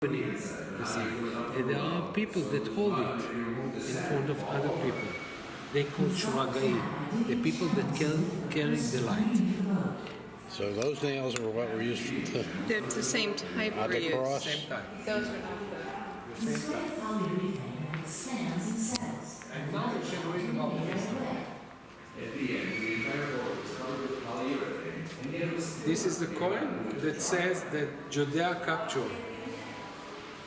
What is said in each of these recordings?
happening, you see, and there are people that hold it in front of other people. They call shuragai, the people that carry the light. So those nails were what were used for They're the same type at were the used. cross. Same time. Those were not The same time. And now we should read about the history. This is the coin that says that Judea captured.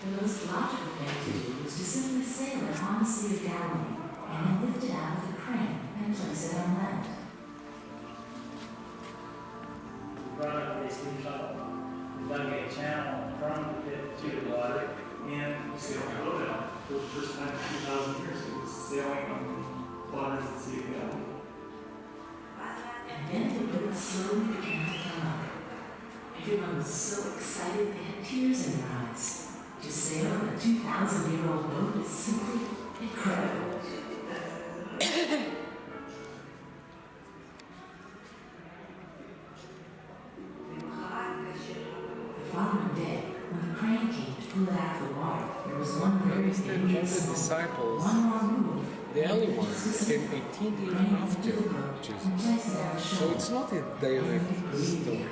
The most logical thing to do was to send the sailor on the Sea of Galilee and then lift it out with a crane and place it on land. We brought up this steam shuttle. We dug a channel from the pit to the water and sailing a boat out for the first time in 2,000 years. It was sailing on the waters of the Sea of Galilee. And then the boat slowly began to come up. Everyone was so excited they had tears in their eyes. To sail on a 2,000-year-old boat is simply incredible. The following day, when the crane came to pull it out of the water, there was one very Understand all the dangerous moment. disciples, One more move. the early ones, came 18 years after Jesus. So it's not a direct story.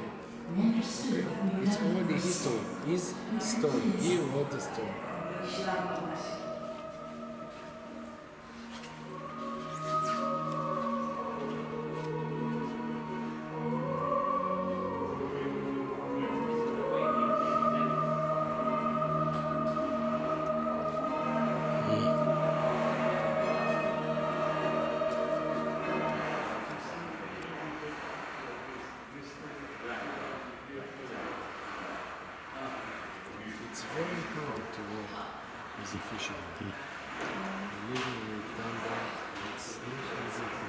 We understood what we It's done already was history. His story. He wrote the story. It's very hard to work as a fisherman. Living with that, it's not easy to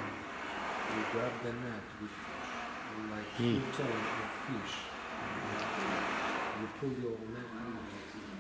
you grab the net with like full ton of fish. You pull your net out.